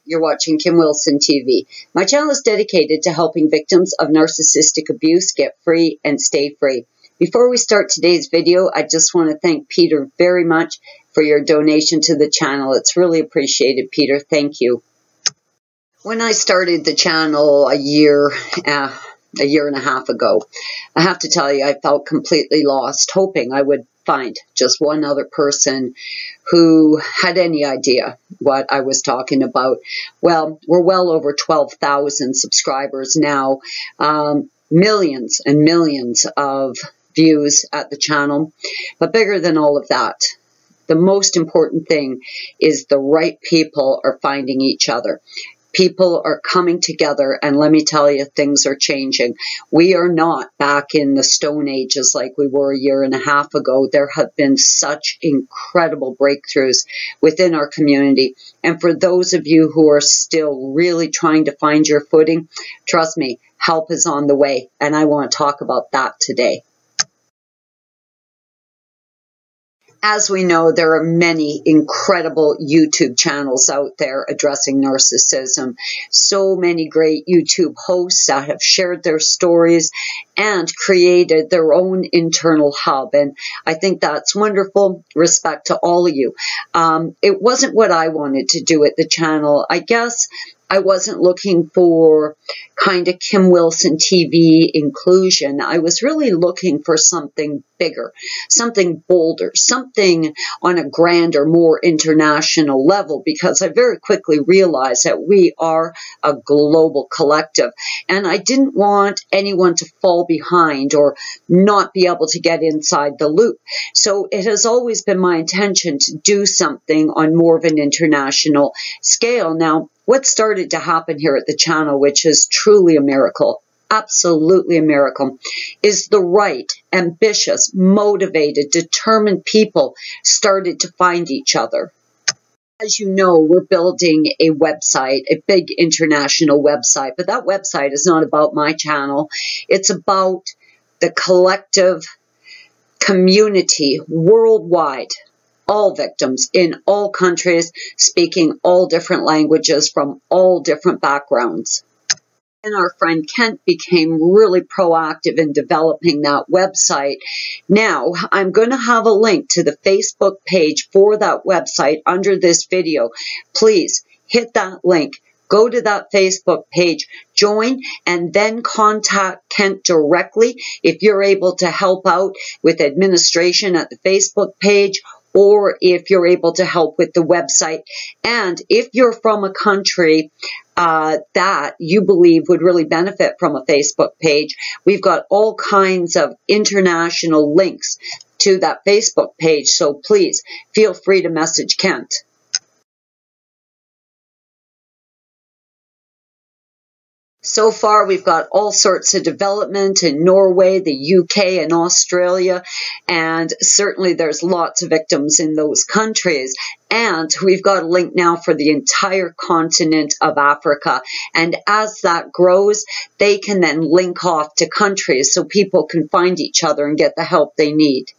You're watching Kim Wilson TV. My channel is dedicated to helping victims of narcissistic abuse get free and stay free. Before we start today's video, I just want to thank Peter very much for your donation to the channel. It's really appreciated, Peter. Thank you. When I started the channel a year and a half ago, I have to tell you, I felt completely lost, hoping I would find just one other person who had any idea what I was talking about. Well, we're well over 12,000 subscribers now, millions and millions of views at the channel. But bigger than all of that, the most important thing is the right people are finding each other. People are coming together, and let me tell you, things are changing. We are not back in the Stone Ages like we were a year and a half ago. There have been such incredible breakthroughs within our community. And for those of you who are still really trying to find your footing, trust me, help is on the way. And I want to talk about that today. As we know, there are many incredible YouTube channels out there addressing narcissism. So many great YouTube hosts that have shared their stories and created their own internal hub. And I think that's wonderful. Respect to all of you. It wasn't what I wanted to do at the channel. I guess I wasn't looking for kind of Kim Wilson TV inclusion. I was really looking for something bigger, something bolder, something on a grander, more international level, because I very quickly realized that we are a global collective. And I didn't want anyone to fall behind or not be able to get inside the loop. So it has always been my intention to do something on more of an international scale. Now, what started to happen here at the channel, which is truly a miracle, absolutely a miracle, is the right, ambitious, motivated, determined people started to find each other. As you know, we're building a website, a big international website, but that website is not about my channel. It's about the collective community worldwide. All victims in all countries, speaking all different languages from all different backgrounds. And our friend Kent became really proactive in developing that website. Now, I'm going to have a link to the Facebook page for that website under this video. Please hit that link. Go to that Facebook page, join, and then contact Kent directly if you're able to help out with administration at the Facebook page, or if you're able to help with the website. And if you're from a country that you believe would really benefit from a Facebook page, we've got all kinds of international links to that Facebook page. So please feel free to message Kent. So far, we've got all sorts of development in Norway, the UK, and Australia, and certainly there's lots of victims in those countries. And we've got a link now for the entire continent of Africa. And as that grows, they can then link off to countries so people can find each other and get the help they need.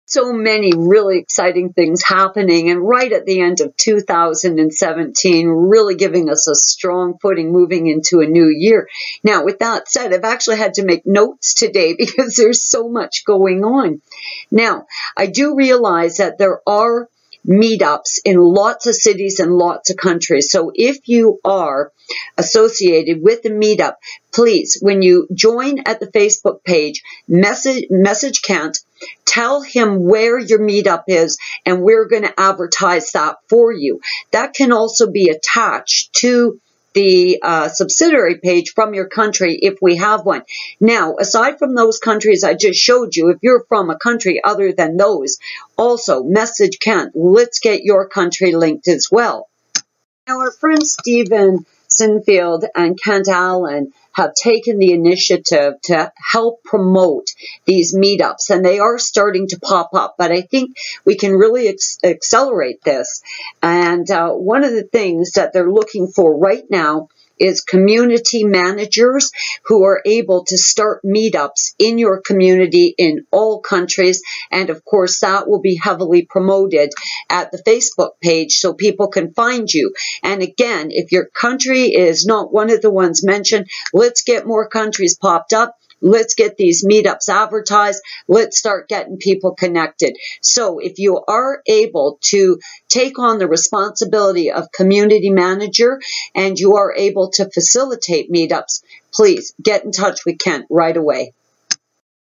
So many really exciting things happening, and right at the end of 2017, really giving us a strong footing moving into a new year. Now, with that said, I've actually had to make notes today because there's so much going on. Now, I do realize that there are meetups in lots of cities and lots of countries. So if you are associated with the meetup, please, when you join at the Facebook page, message Kent, tell him where your meetup is, and we're going to advertise that for you. That can also be attached to the subsidiary page from your country if we have one. Now, aside from those countries I just showed you, if you're from a country other than those, also message Kent. Let's get your country linked as well. Now, our friend Stephen Sinfield and Kent Allen have taken the initiative to help promote these meetups, and they are starting to pop up, but I think we can really accelerate this. And one of the things that they're looking for right now is community managers who are able to start meetups in your community in all countries. And of course, that will be heavily promoted at the Facebook page so people can find you. And again, if your country is not one of the ones mentioned, let's get more countries popped up. Let's get these meetups advertised. Let's start getting people connected. So if you are able to take on the responsibility of community manager and you are able to facilitate meetups, please get in touch with Kent right away.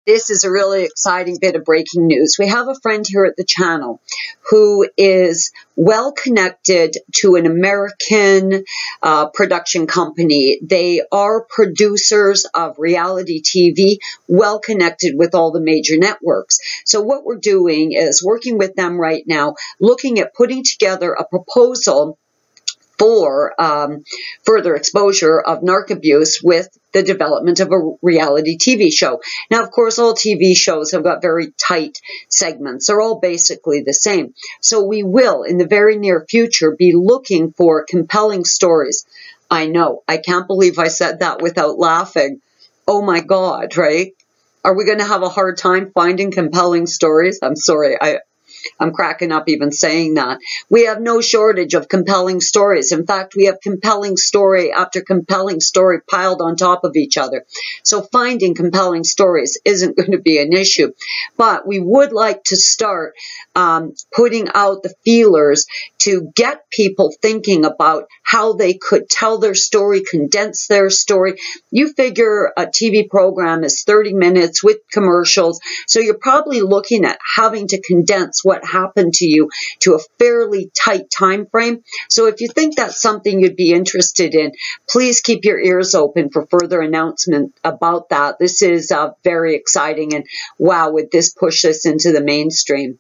This is a really exciting bit of breaking news. We have a friend here at the channel who is well connected to an American production company. They are producers of reality TV, well connected with all the major networks. So what we're doing is working with them right now, looking at putting together a proposal for further exposure of narc abuse with the development of a reality TV show. Now, of course, all TV shows have got very tight segments. They're all basically the same. So we will, in the very near future, be looking for compelling stories. I know, I can't believe I said that without laughing. Oh my God, right? Are we going to have a hard time finding compelling stories? I'm sorry, I'm cracking up even saying that. We have no shortage of compelling stories. In fact, we have compelling story after compelling story piled on top of each other. So finding compelling stories isn't going to be an issue. But we would like to start putting out the feelers to get people thinking about how they could tell their story, condense their story. You figure a TV program is 30 minutes with commercials, so you're probably looking at having to condense what happened to you to a fairly tight time frame. So if you think that's something you'd be interested in, please keep your ears open for further announcement about that. This is very exciting, and wow, would this push this into the mainstream.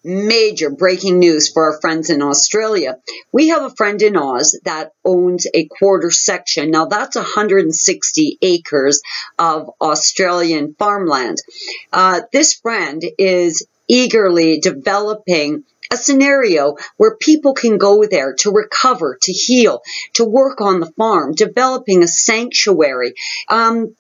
Major breaking news for our friends in Australia. We have a friend in Oz that owns a quarter section. Now that's 160 acres of Australian farmland. This friend is eagerly developing a scenario where people can go there to recover, to heal, to work on the farm, developing a sanctuary.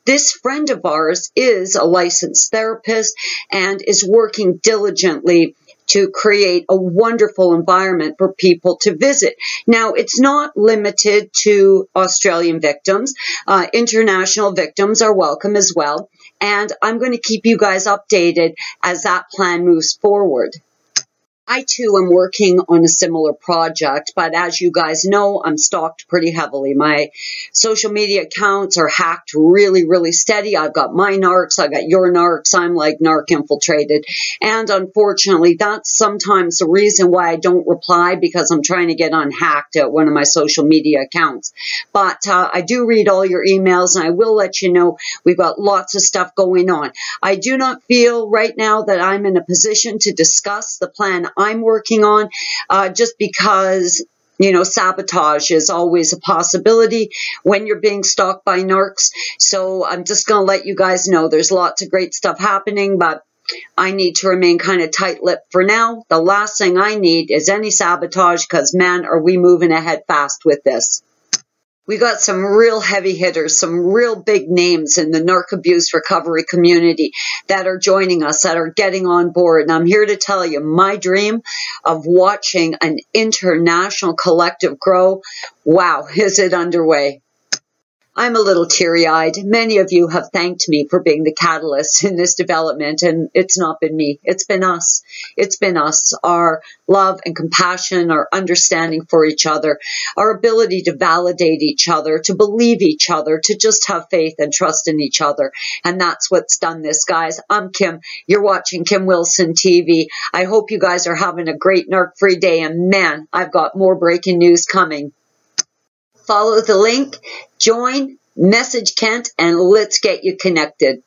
This friend of ours is a licensed therapist and is working diligently to create a wonderful environment for people to visit. Now, it's not limited to Australian victims. International victims are welcome as well. And I'm going to keep you guys updated as that plan moves forward. I too am working on a similar project, but as you guys know, I'm stalked pretty heavily. My social media accounts are hacked really, really steady. I've got my narcs, I got your narcs, I'm like narc infiltrated. And unfortunately, that's sometimes the reason why I don't reply, because I'm trying to get unhacked at one of my social media accounts. But I do read all your emails, and I will let you know we've got lots of stuff going on. I do not feel right now that I'm in a position to discuss the plan I'm working on, just because, you know, sabotage is always a possibility when you're being stalked by narcs. So I'm just going to let you guys know there's lots of great stuff happening, but I need to remain kind of tight-lipped for now. The last thing I need is any sabotage, because, man, are we moving ahead fast with this. We got some real heavy hitters, some real big names in the narc abuse recovery community that are joining us, that are getting on board. And I'm here to tell you, my dream of watching an international collective grow, wow, is it underway. I'm a little teary-eyed. Many of you have thanked me for being the catalyst in this development, and it's not been me. It's been us. It's been us. Our love and compassion, our understanding for each other, our ability to validate each other, to believe each other, to just have faith and trust in each other. And that's what's done this, guys. I'm Kim. You're watching Kim Wilson TV. I hope you guys are having a great narc-free day, and man, I've got more breaking news coming. Follow the link, join, message Kent, and let's get you connected.